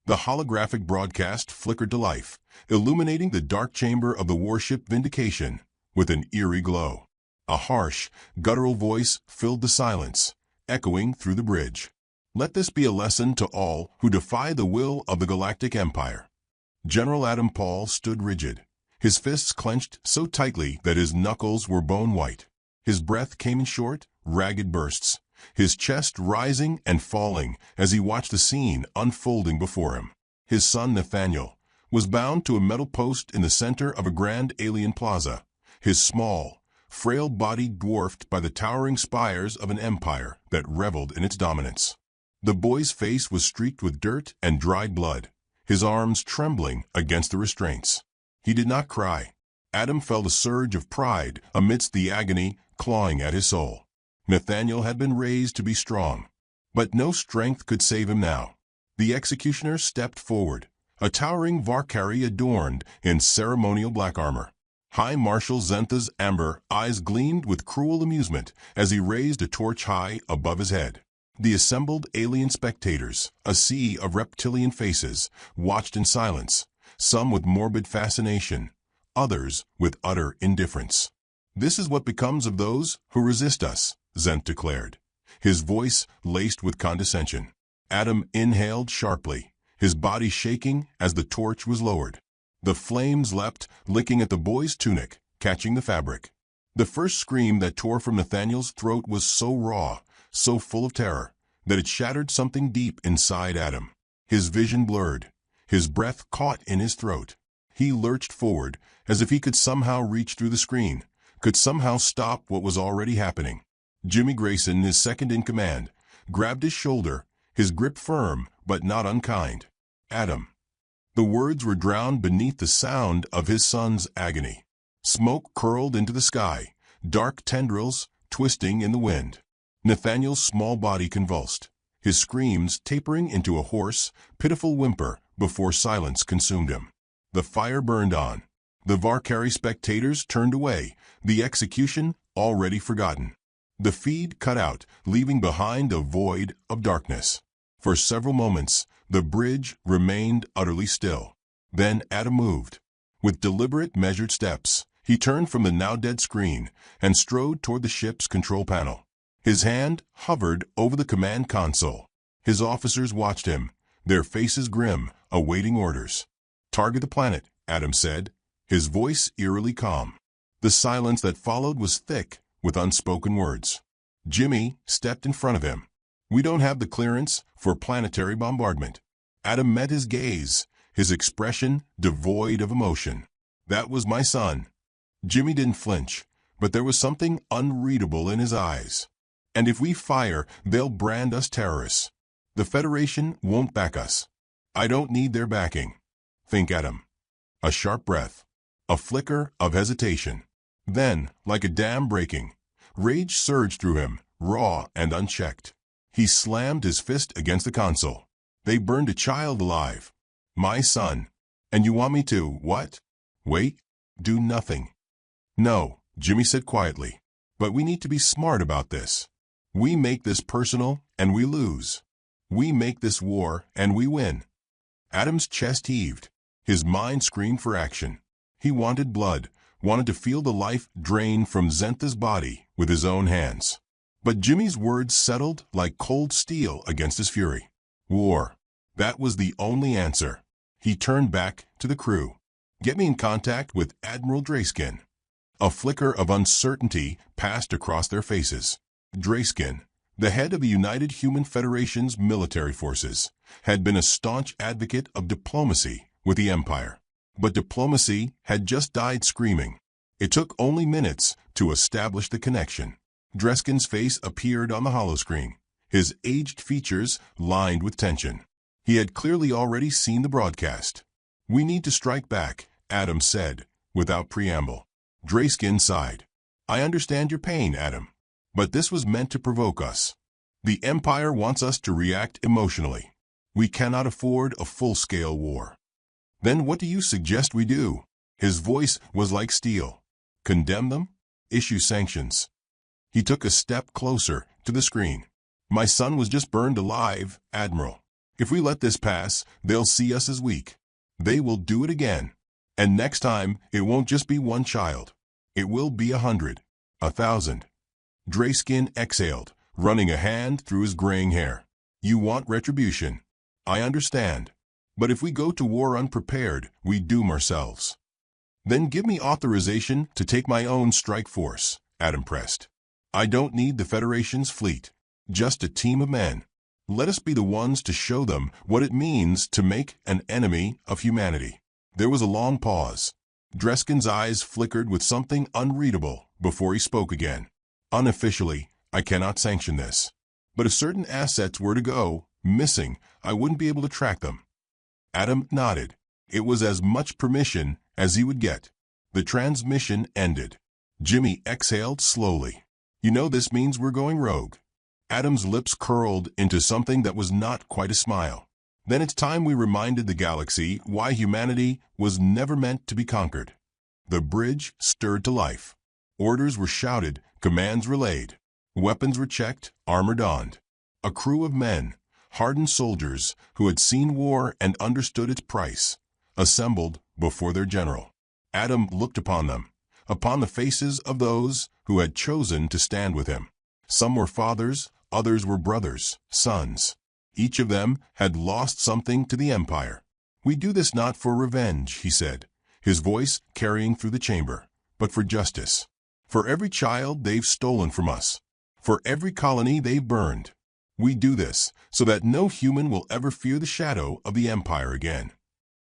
The holographic broadcast flickered to life, illuminating the dark chamber of the warship Vindication with an eerie glow. A harsh, guttural voice filled the silence, echoing through the bridge. Let this be a lesson to all who defy the will of the Galactic Empire. General Adam Paul stood rigid, his fists clenched so tightly that his knuckles were bone white. His breath came in short, ragged bursts, his chest rising and falling as he watched the scene unfolding before him. His son Nathaniel was bound to a metal post in the center of a grand alien plaza, his small, frail body dwarfed by the towering spires of an empire that reveled in its dominance. The boy's face was streaked with dirt and dried blood, his arms trembling against the restraints. He did not cry. Adam felt a surge of pride amidst the agony clawing at his soul. Nathaniel had been raised to be strong, but no strength could save him now. The executioner stepped forward, a towering Valkyrie adorned in ceremonial black armor. High Marshal Zentha's amber eyes gleamed with cruel amusement as he raised a torch high above his head. The assembled alien spectators, a sea of reptilian faces, watched in silence, some with morbid fascination, others with utter indifference. "This is what becomes of those who resist us," Zent declared, his voice laced with condescension. Adam inhaled sharply, his body shaking as the torch was lowered. The flames leapt, licking at the boy's tunic, catching the fabric. The first scream that tore from Nathaniel's throat was so raw, so full of terror, that it shattered something deep inside Adam. His vision blurred, his breath caught in his throat. He lurched forward, as if he could somehow reach through the screen, could somehow stop what was already happening. Jimmy Grayson, his second in command, grabbed his shoulder, his grip firm but not unkind. "Adam." The words were drowned beneath the sound of his son's agony. Smoke curled into the sky, dark tendrils twisting in the wind. Nathaniel's small body convulsed, his screams tapering into a hoarse, pitiful whimper before silence consumed him. The fire burned on. The Valkyrie spectators turned away, the execution already forgotten. The feed cut out, leaving behind a void of darkness. For several moments, the bridge remained utterly still. Then Adam moved. With deliberate, measured steps, he turned from the now-dead screen and strode toward the ship's control panel. His hand hovered over the command console. His officers watched him, their faces grim, awaiting orders. "Target the planet," Adam said, his voice eerily calm. The silence that followed was thick with unspoken words. Jimmy stepped in front of him. "We don't have the clearance for planetary bombardment." Adam met his gaze, his expression devoid of emotion. "That was my son." Jimmy didn't flinch, but there was something unreadable in his eyes. "And if we fire, they'll brand us terrorists. The Federation won't back us." "I don't need their backing." "Think, Adam." A sharp breath, a flicker of hesitation. Then, like a dam breaking, rage surged through him, raw and unchecked. He slammed his fist against the console. "They burned a child alive. My son. And you want me to, what? Wait? Do nothing?" "No," Jimmy said quietly. "But we need to be smart about this. We make this personal, and we lose. We make this war, and we win." Adam's chest heaved. His mind screamed for action. He wanted blood, wanted to feel the life drain from Zentha's body with his own hands. But Jimmy's words settled like cold steel against his fury. War. That was the only answer. He turned back to the crew. "Get me in contact with Admiral Drayskin." A flicker of uncertainty passed across their faces. Drayskin, the head of the United Human Federation's military forces, had been a staunch advocate of diplomacy with the Empire. But diplomacy had just died screaming. It took only minutes to establish the connection. Drayskin's face appeared on the holoscreen, his aged features lined with tension. He had clearly already seen the broadcast. "We need to strike back," Adam said, without preamble. Drayskin sighed. "I understand your pain, Adam. But this was meant to provoke us. The Empire wants us to react emotionally. We cannot afford a full-scale war." "Then what do you suggest we do?" His voice was like steel. "Condemn them? Issue sanctions?" He took a step closer to the screen. "My son was just burned alive, Admiral. If we let this pass, they'll see us as weak. They will do it again. And next time, it won't just be one child. It will be 100, 1,000. Drayskin exhaled, running a hand through his graying hair. You want retribution. I understand. But if we go to war unprepared, we doom ourselves. Then give me authorization to take my own strike force, Adam pressed. I don't need the Federation's fleet. Just a team of men. Let us be the ones to show them what it means to make an enemy of humanity. There was a long pause. Dreskin's eyes flickered with something unreadable before he spoke again. Unofficially, I cannot sanction this. But if certain assets were to go missing, I wouldn't be able to track them. Adam nodded. It was as much permission as he would get. The transmission ended. Jimmy exhaled slowly. You know this means we're going rogue. Adam's lips curled into something that was not quite a smile. Then it's time we reminded the galaxy why humanity was never meant to be conquered. The bridge stirred to life. Orders were shouted, commands relayed. Weapons were checked, armor donned. A crew of men, hardened soldiers who had seen war and understood its price, assembled before their general. Adam looked upon them, upon the faces of those who had chosen to stand with him. Some were fathers, others were brothers, sons. Each of them had lost something to the Empire. We do this not for revenge, he said, his voice carrying through the chamber, but for justice. For every child they've stolen from us. For every colony they've burned. We do this so that no human will ever fear the shadow of the Empire again.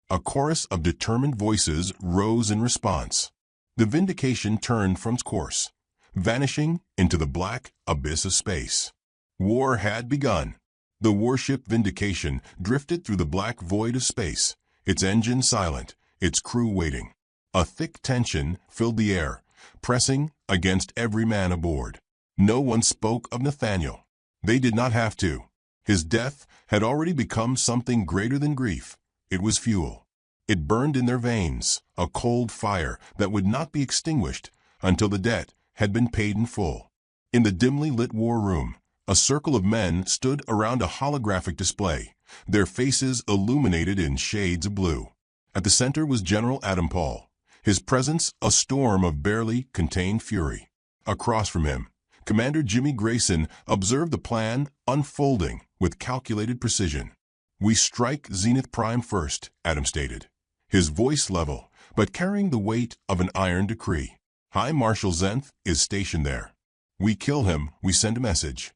A chorus of determined voices rose in response. The Vindication turned from its course, vanishing into the black abyss of space. War had begun. The warship Vindication drifted through the black void of space, its engine silent, its crew waiting. A thick tension filled the air, pressing against every man aboard. No one spoke of Nathaniel. They did not have to. His death had already become something greater than grief. It was fuel. It burned in their veins, a cold fire that would not be extinguished until the debt had been paid in full. In the dimly lit war room, a circle of men stood around a holographic display, their faces illuminated in shades of blue. At the center was General Adam Paul, his presence a storm of barely contained fury. Across from him, Commander Jimmy Grayson observed the plan unfolding with calculated precision. We strike Zenith Prime first, Adam stated, his voice level, but carrying the weight of an iron decree. High Marshal Zenth is stationed there. We kill him, we send a message.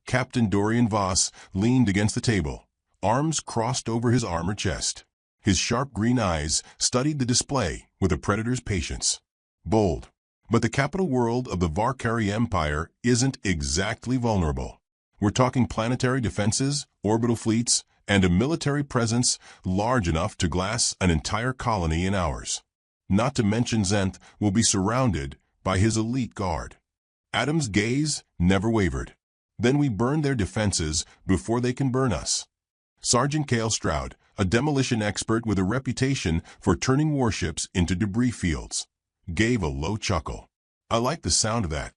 Captain Dorian Voss leaned against the table, arms crossed over his armored chest. His sharp green eyes studied the display with a predator's patience. Bold. But the capital world of the Varkari Empire isn't exactly vulnerable. We're talking planetary defenses, orbital fleets, and a military presence large enough to glass an entire colony in hours. Not to mention Zenth will be surrounded by his elite guard. Adam's gaze never wavered. Then we burn their defenses before they can burn us. Sergeant Cale Stroud, a demolition expert with a reputation for turning warships into debris fields, gave a low chuckle. I like the sound of that.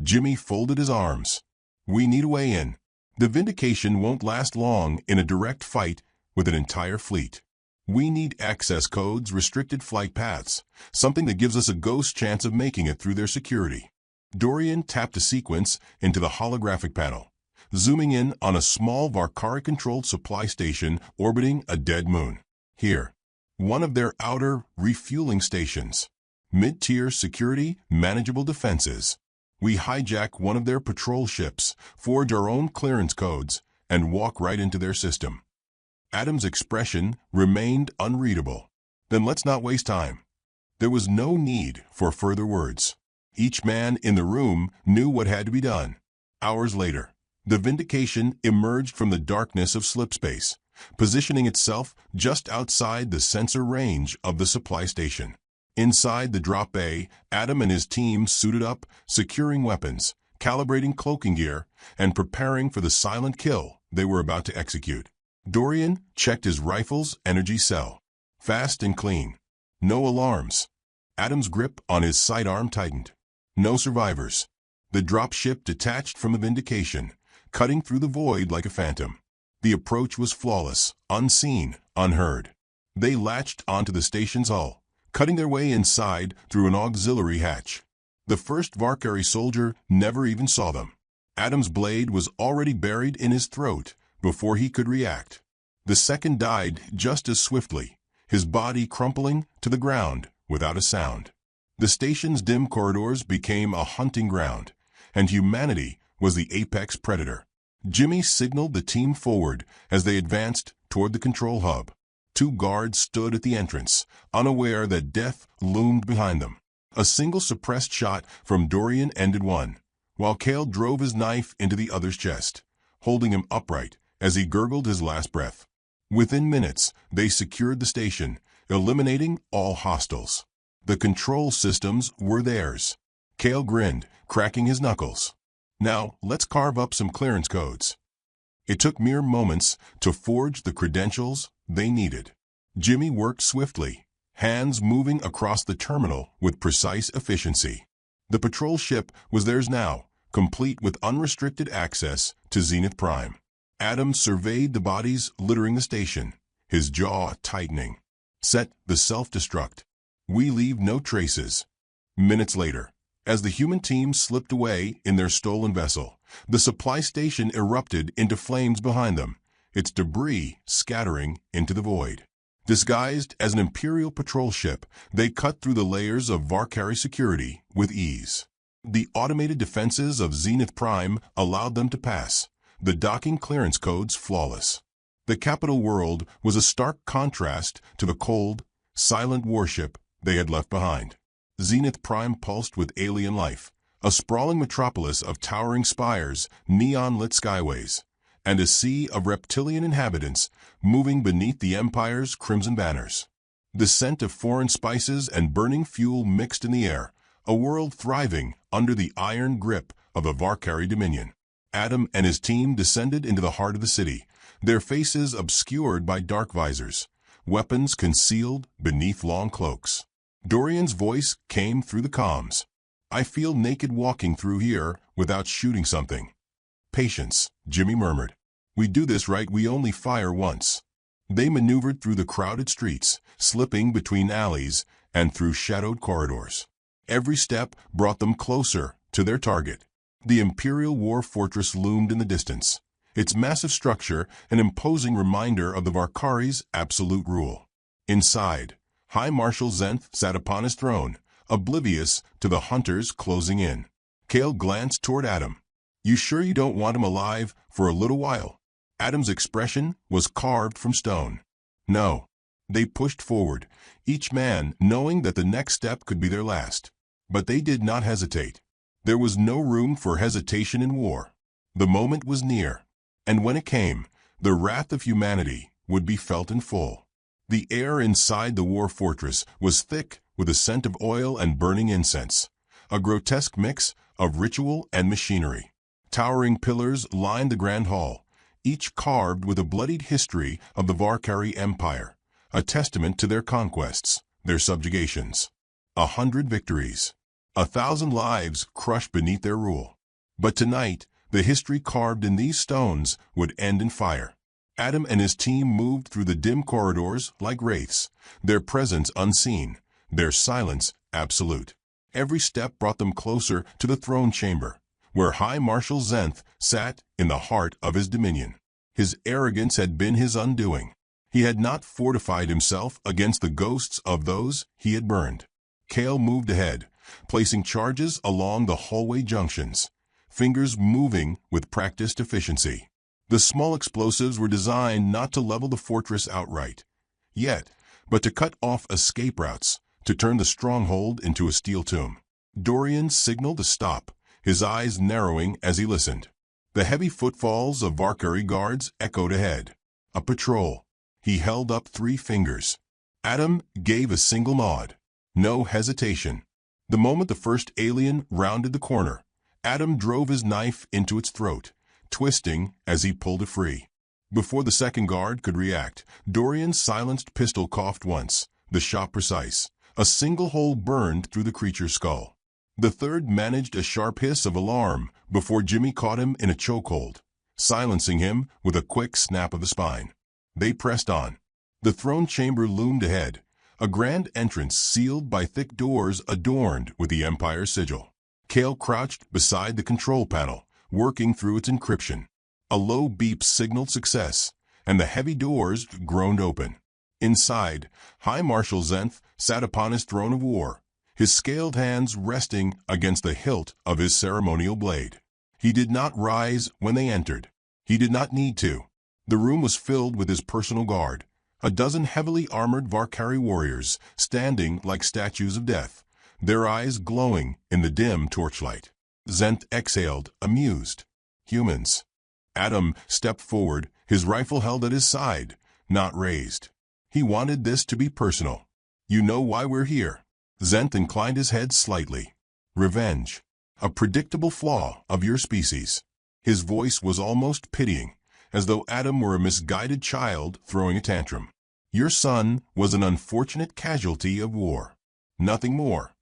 Jimmy folded his arms. We need a way in. The Vindication won't last long in a direct fight with an entire fleet. We need access codes, restricted flight paths, something that gives us a ghost chance of making it through their security. Dorian tapped a sequence into the holographic panel, zooming in on a small Varkari-controlled supply station orbiting a dead moon. Here, one of their outer refueling stations. Mid-tier security, manageable defenses. We hijack one of their patrol ships, forge our own clearance codes, and walk right into their system. Adam's expression remained unreadable. Then let's not waste time. There was no need for further words. Each man in the room knew what had to be done. Hours later, the Vindication emerged from the darkness of slipspace, positioning itself just outside the sensor range of the supply station. Inside the drop bay, Adam and his team suited up, securing weapons, calibrating cloaking gear, and preparing for the silent kill they were about to execute. Dorian checked his rifle's energy cell. Fast and clean. No alarms. Adam's grip on his sidearm tightened. No survivors. The dropship detached from the Vindication, cutting through the void like a phantom. The approach was flawless, unseen, unheard. They latched onto the station's hull, cutting their way inside through an auxiliary hatch. The first Valkyrie soldier never even saw them. Adam's blade was already buried in his throat before he could react. The second died just as swiftly, his body crumpling to the ground without a sound. The station's dim corridors became a hunting ground, and humanity was the apex predator. Jimmy signaled the team forward as they advanced toward the control hub. 2 guards stood at the entrance, unaware that death loomed behind them. A single suppressed shot from Dorian ended one, while Cale drove his knife into the other's chest, holding him upright as he gurgled his last breath. Within minutes, they secured the station, eliminating all hostiles. The control systems were theirs. Cale grinned, cracking his knuckles. Now, let's carve up some clearance codes. It took mere moments to forge the credentials they needed. Jimmy worked swiftly, hands moving across the terminal with precise efficiency. The patrol ship was theirs now, complete with unrestricted access to Zenith Prime. Adam surveyed the bodies littering the station, his jaw tightening. Set the self-destruct. We leave no traces. Minutes later, as the human team slipped away in their stolen vessel, the supply station erupted into flames behind them, its debris scattering into the void. Disguised as an Imperial patrol ship, they cut through the layers of Valkyrie security with ease. The automated defenses of Zenith Prime allowed them to pass, the docking clearance codes flawless. The capital world was a stark contrast to the cold, silent warship they had left behind. Zenith Prime pulsed with alien life, a sprawling metropolis of towering spires, neon-lit skyways, and a sea of reptilian inhabitants moving beneath the Empire's crimson banners. The scent of foreign spices and burning fuel mixed in the air, a world thriving under the iron grip of a Valkyrie dominion. Adam and his team descended into the heart of the city, their faces obscured by dark visors, weapons concealed beneath long cloaks. Dorian's voice came through the comms. I feel naked walking through here without shooting something. Patience, Jimmy murmured. We do this right, we only fire once. They maneuvered through the crowded streets, slipping between alleys and through shadowed corridors. Every step brought them closer to their target. The Imperial War Fortress loomed in the distance, its massive structure an imposing reminder of the Valkyrie's absolute rule. Inside, High Marshal Zenth sat upon his throne, oblivious to the hunters closing in. Cale glanced toward Adam. You sure you don't want him alive for a little while? Adam's expression was carved from stone. No. They pushed forward, each man knowing that the next step could be their last. But they did not hesitate. There was no room for hesitation in war. The moment was near, and when it came, the wrath of humanity would be felt in full. The air inside the war fortress was thick with a scent of oil and burning incense, a grotesque mix of ritual and machinery. Towering pillars lined the grand hall, each carved with a bloodied history of the Valkyrie Empire, a testament to their conquests, their subjugations. 100 victories, 1,000 lives crushed beneath their rule. But tonight, the history carved in these stones would end in fire. Adam and his team moved through the dim corridors like wraiths, their presence unseen, their silence absolute. Every step brought them closer to the throne chamber, where High Marshal Zenth sat in the heart of his dominion. His arrogance had been his undoing. He had not fortified himself against the ghosts of those he had burned. Cale moved ahead, placing charges along the hallway junctions, fingers moving with practiced efficiency. The small explosives were designed not to level the fortress outright, yet, but to cut off escape routes, to turn the stronghold into a steel tomb. Dorian signaled to stop, his eyes narrowing as he listened. The heavy footfalls of Valkyrie guards echoed ahead. A patrol. He held up 3 fingers. Adam gave a single nod. No hesitation. The moment the first alien rounded the corner, Adam drove his knife into its throat, twisting as he pulled it free. Before the second guard could react, Dorian's silenced pistol coughed once, the shot precise. A single hole burned through the creature's skull. The third managed a sharp hiss of alarm before Jimmy caught him in a chokehold, silencing him with a quick snap of the spine. They pressed on. The throne chamber loomed ahead, a grand entrance sealed by thick doors adorned with the Empire's sigil. Kale crouched beside the control panel, working through its encryption. A low beep signaled success, and the heavy doors groaned open. Inside, High Marshal Zenth sat upon his throne of war, his scaled hands resting against the hilt of his ceremonial blade. He did not rise when they entered. He did not need to. The room was filled with his personal guard, a dozen heavily armored Varkari warriors standing like statues of death, their eyes glowing in the dim torchlight. Zenth exhaled, amused. Humans. Adam stepped forward, his rifle held at his side, not raised. He wanted this to be personal. You know why we're here. Zenth inclined his head slightly. Revenge. A predictable flaw of your species. His voice was almost pitying, as though Adam were a misguided child throwing a tantrum. Your son was an unfortunate casualty of war. Nothing more.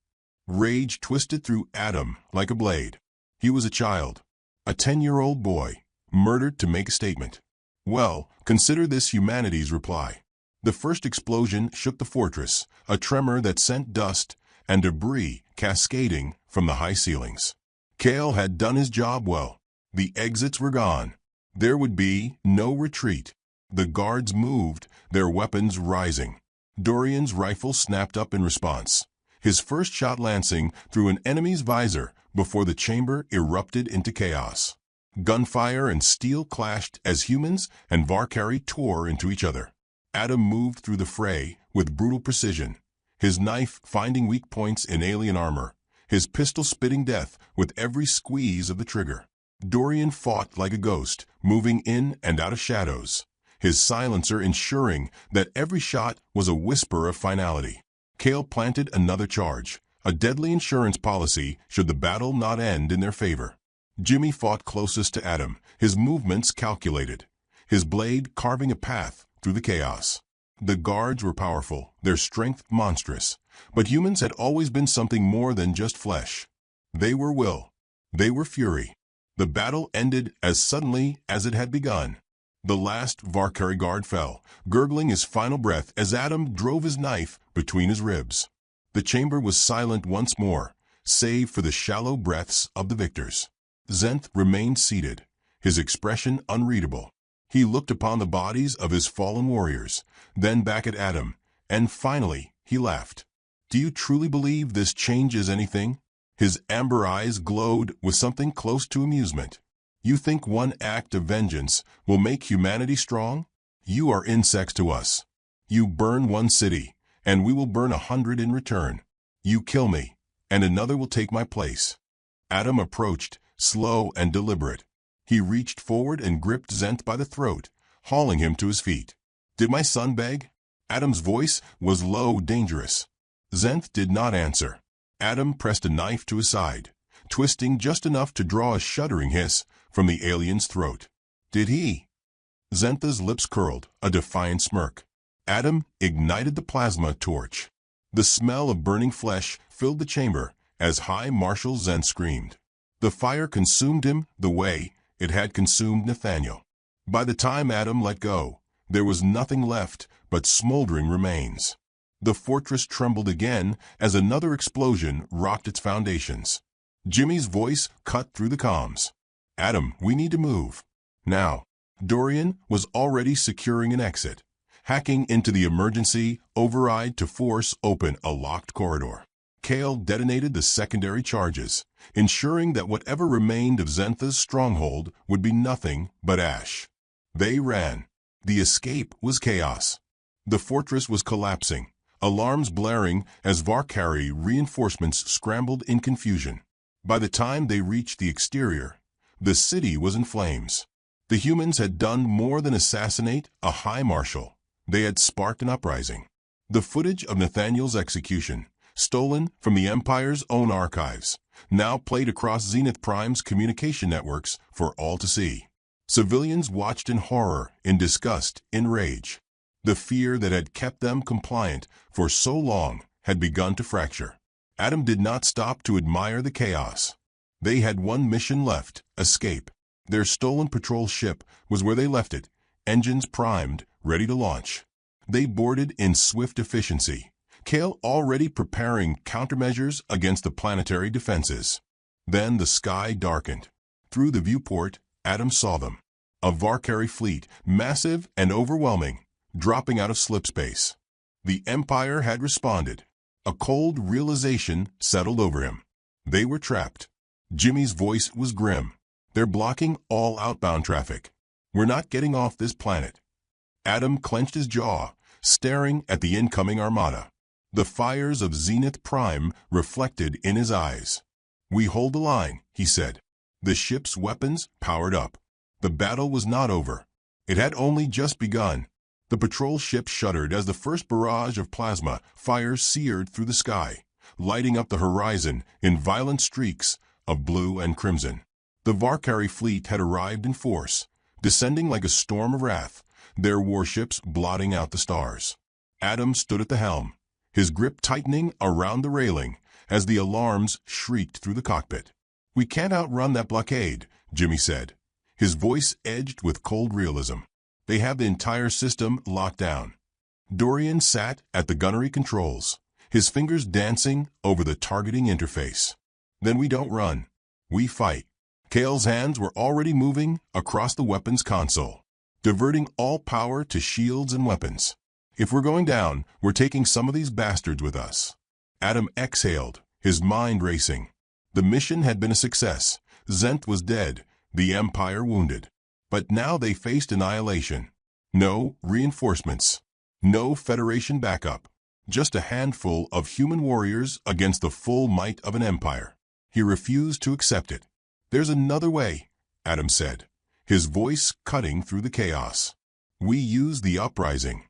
Rage twisted through Adam like a blade. He was a child. A 10-year-old boy, murdered to make a statement. Well, consider this humanity's reply. The first explosion shook the fortress, a tremor that sent dust and debris cascading from the high ceilings. Kale had done his job well. The exits were gone. There would be no retreat. The guards moved, their weapons rising. Dorian's rifle snapped up in response, his first shot lancing through an enemy's visor before the chamber erupted into chaos. Gunfire and steel clashed as humans and Varkari tore into each other. Adam moved through the fray with brutal precision, his knife finding weak points in alien armor, his pistol spitting death with every squeeze of the trigger. Dorian fought like a ghost, moving in and out of shadows, his silencer ensuring that every shot was a whisper of finality. Kale planted another charge, a deadly insurance policy should the battle not end in their favor. Jimmy fought closest to Adam, his movements calculated, his blade carving a path through the chaos. The guards were powerful, their strength monstrous, but humans had always been something more than just flesh. They were will. They were fury. The battle ended as suddenly as it had begun. The last Varkari guard fell, gurgling his final breath as Adam drove his knife between his ribs. The chamber was silent once more, save for the shallow breaths of the victors. Zenth remained seated, his expression unreadable. He looked upon the bodies of his fallen warriors, then back at Adam, and finally he laughed. Do you truly believe this changes anything? His amber eyes glowed with something close to amusement. You think one act of vengeance will make humanity strong? You are insects to us. You burn one city, and we will burn 100 in return. You kill me, and another will take my place. Adam approached, slow and deliberate. He reached forward and gripped Zenth by the throat, hauling him to his feet. Did my son beg? Adam's voice was low, dangerous. Zenth did not answer. Adam pressed a knife to his side, twisting just enough to draw a shuddering hiss from the alien's throat. Did he? Zentha's lips curled, a defiant smirk. Adam ignited the plasma torch. The smell of burning flesh filled the chamber as High Marshal Zenth screamed. The fire consumed him the way it had consumed Nathaniel. By the time Adam let go, there was nothing left but smoldering remains. The fortress trembled again as another explosion rocked its foundations. Jimmy's voice cut through the comms. Adam, we need to move. Now. Dorian was already securing an exit, hacking into the emergency override to force open a locked corridor. Kale detonated the secondary charges, ensuring that whatever remained of Zentha's stronghold would be nothing but ash. They ran. The escape was chaos. The fortress was collapsing, alarms blaring as Varkari reinforcements scrambled in confusion. By the time they reached the exterior, the city was in flames. The humans had done more than assassinate a high marshal. They had sparked an uprising. The footage of Nathaniel's execution, stolen from the Empire's own archives, now played across Zenith Prime's communication networks for all to see. Civilians watched in horror, in disgust, in rage. The fear that had kept them compliant for so long had begun to fracture. Adam did not stop to admire the chaos. They had one mission left: escape. Their stolen patrol ship was where they left it, engines primed, ready to launch. They boarded in swift efficiency, Kale already preparing countermeasures against the planetary defenses. Then the sky darkened. Through the viewport, Adam saw them. A Valkyrie fleet, massive and overwhelming, dropping out of slipspace. The Empire had responded. A cold realization settled over him. They were trapped. Jimmy's voice was grim. They're blocking all outbound traffic. We're not getting off this planet. Adam clenched his jaw, staring at the incoming armada. The fires of Zenith Prime reflected in his eyes. "We hold the line," he said. The ship's weapons powered up. The battle was not over. It had only just begun. The patrol ship shuddered as the first barrage of plasma fire seared through the sky, lighting up the horizon in violent streaks of blue and crimson. The Valkyrie fleet had arrived in force, descending like a storm of wrath, their warships blotting out the stars. Adam stood at the helm, his grip tightening around the railing as the alarms shrieked through the cockpit. "We can't outrun that blockade," Jimmy said, his voice edged with cold realism. "They have the entire system locked down." Dorian sat at the gunnery controls, his fingers dancing over the targeting interface. "Then we don't run. We fight." Kale's hands were already moving across the weapons console, diverting all power to shields and weapons. "If we're going down, we're taking some of these bastards with us." Adam exhaled, his mind racing. The mission had been a success. Zent was dead, the Empire wounded. But now they faced annihilation. No reinforcements. No Federation backup. Just a handful of human warriors against the full might of an empire. He refused to accept it. "There's another way," Adam said, his voice cutting through the chaos. "We use the uprising."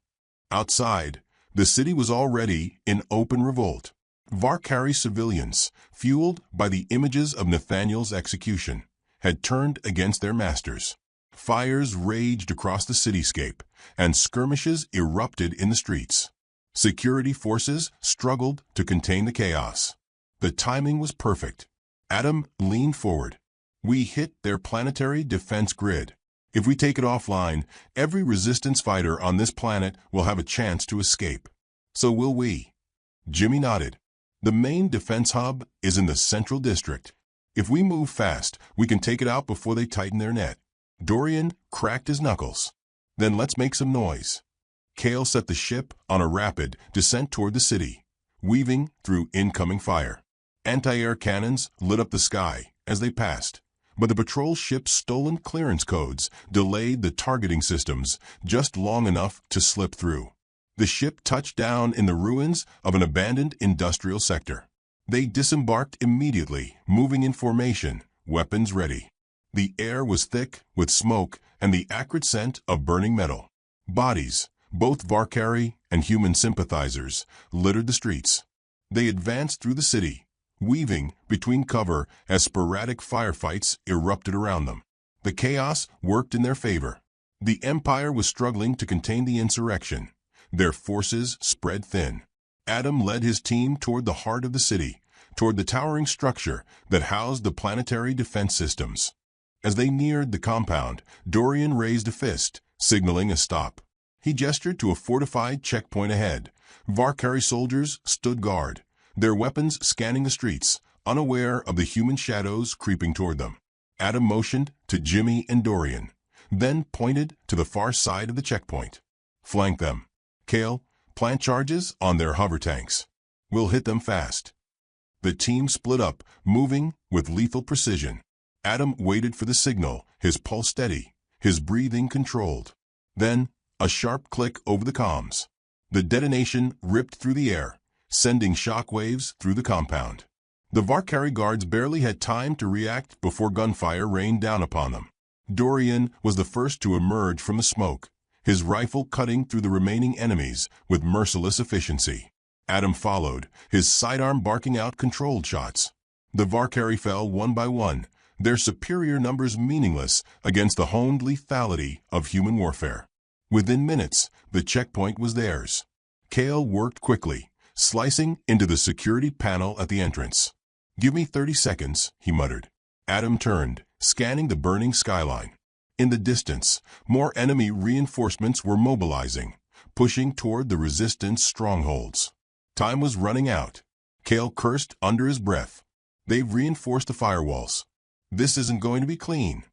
Outside, the city was already in open revolt. Valkyrie civilians, fueled by the images of Nathaniel's execution, had turned against their masters. Fires raged across the cityscape, and skirmishes erupted in the streets. Security forces struggled to contain the chaos. The timing was perfect. Adam leaned forward. "We hit their planetary defense grid. If we take it offline, every resistance fighter on this planet will have a chance to escape. So will we." Jimmy nodded. "The main defense hub is in the central district. If we move fast, we can take it out before they tighten their net." Dorian cracked his knuckles. "Then let's make some noise." Kale set the ship on a rapid descent toward the city, weaving through incoming fire. Anti-air cannons lit up the sky as they passed, but the patrol ship's stolen clearance codes delayed the targeting systems just long enough to slip through. The ship touched down in the ruins of an abandoned industrial sector. They disembarked immediately, moving in formation, weapons ready. The air was thick with smoke and the acrid scent of burning metal. Bodies, both Valkyrie and human sympathizers, littered the streets. They advanced through the city, weaving between cover as sporadic firefights erupted around them. The chaos worked in their favor. The Empire was struggling to contain the insurrection. Their forces spread thin. Adam led his team toward the heart of the city, toward the towering structure that housed the planetary defense systems. As they neared the compound, Dorian raised a fist, signaling a stop. He gestured to a fortified checkpoint ahead. Valkyrie soldiers stood guard, their weapons scanning the streets, unaware of the human shadows creeping toward them. Adam motioned to Jimmy and Dorian, then pointed to the far side of the checkpoint. "Flank them. Kale, plant charges on their hover tanks. We'll hit them fast." The team split up, moving with lethal precision. Adam waited for the signal, his pulse steady, his breathing controlled. Then, a sharp click over the comms. The detonation ripped through the air, sending shockwaves through the compound. The Valkyrie guards barely had time to react before gunfire rained down upon them. Dorian was the first to emerge from the smoke, his rifle cutting through the remaining enemies with merciless efficiency. Adam followed, his sidearm barking out controlled shots. The Valkyrie fell one by one, their superior numbers meaningless against the honed lethality of human warfare. Within minutes, the checkpoint was theirs. Kale worked quickly, slicing into the security panel at the entrance. "Give me 30 seconds, he muttered. Adam turned, scanning the burning skyline. In the distance, more enemy reinforcements were mobilizing, pushing toward the resistance strongholds. Time was running out. Kale cursed under his breath. They've reinforced the firewalls. This isn't going to be clean.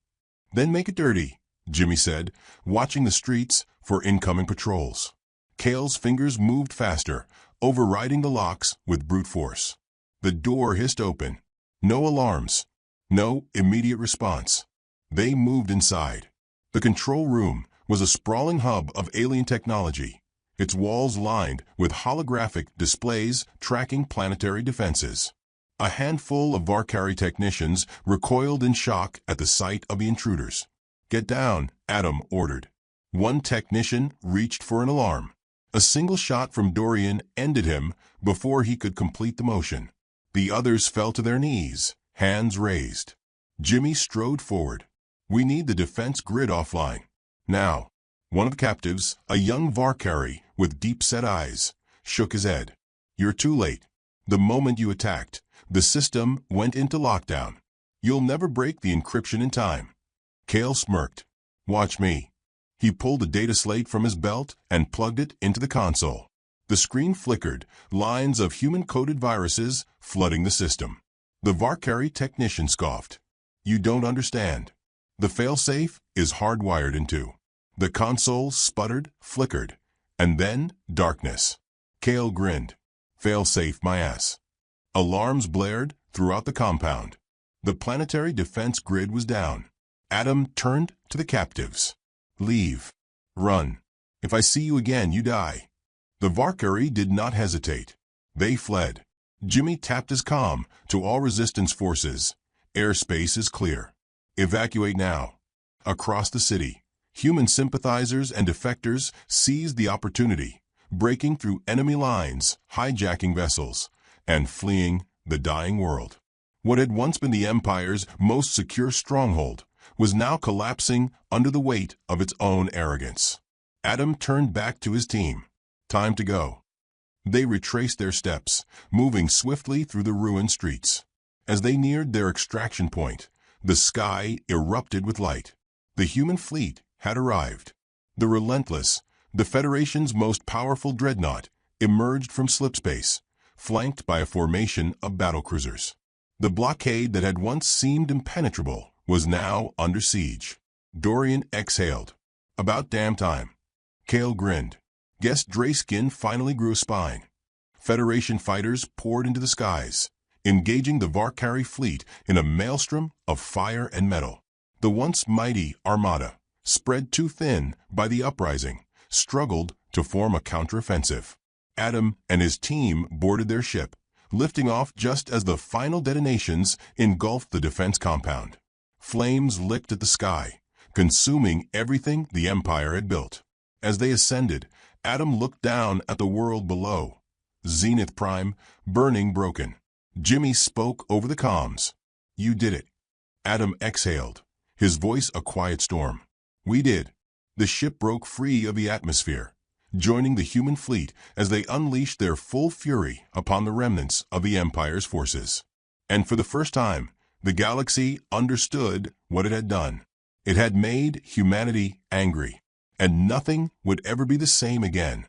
Then make it dirty, Jimmy said, watching the streets for incoming patrols. Kale's fingers moved faster, overriding the locks with brute force. The door hissed open. No alarms. No immediate response. They moved inside. The control room was a sprawling hub of alien technology, its walls lined with holographic displays tracking planetary defenses. A handful of Varkari technicians recoiled in shock at the sight of the intruders. "Get down," Adam ordered. One technician reached for an alarm. A single shot from Dorian ended him before he could complete the motion. The others fell to their knees, hands raised. Jimmy strode forward. "We need the defense grid offline. Now." One of the captives, a young Varkari with deep-set eyes, shook his head. "You're too late. The moment you attacked, the system went into lockdown. You'll never break the encryption in time." Kale smirked. "Watch me." He pulled a data slate from his belt and plugged it into the console. The screen flickered, lines of human-coded viruses flooding the system. The Varkari technician scoffed. "You don't understand. The failsafe is hardwired into." The console sputtered, flickered, and then darkness. Kale grinned. "Failsafe my ass." Alarms blared throughout the compound. The planetary defense grid was down. Adam turned to the captives. "Leave. Run. If I see you again, you die." The Varkari did not hesitate. They fled. Jimmy tapped his comm to all resistance forces. "Airspace is clear. Evacuate now." Across the city, human sympathizers and defectors seized the opportunity, breaking through enemy lines, hijacking vessels, and fleeing the dying world. What had once been the Empire's most secure stronghold was now collapsing under the weight of its own arrogance. Adam turned back to his team. "Time to go." They retraced their steps, moving swiftly through the ruined streets. As they neared their extraction point, the sky erupted with light. The human fleet had arrived. The Relentless, the Federation's most powerful dreadnought, emerged from slipspace, flanked by a formation of battlecruisers. The blockade that had once seemed impenetrable was now under siege. Dorian exhaled. "About damn time." Kale grinned. Guess Drayskin finally grew a spine. Federation fighters poured into the skies, engaging the Varkari fleet in a maelstrom of fire and metal. The once mighty armada, spread too thin by the uprising, struggled to form a counteroffensive. Adam and his team boarded their ship, lifting off just as the final detonations engulfed the defense compound. Flames licked at the sky, consuming everything the Empire had built. As they ascended, Adam looked down at the world below. Zenith Prime, burning broken. Jimmy spoke over the comms. "You did it." Adam exhaled, his voice a quiet storm. "We did." The ship broke free of the atmosphere, joining the human fleet as they unleashed their full fury upon the remnants of the Empire's forces. And for the first time, the galaxy understood what it had done. It had made humanity angry, and nothing would ever be the same again.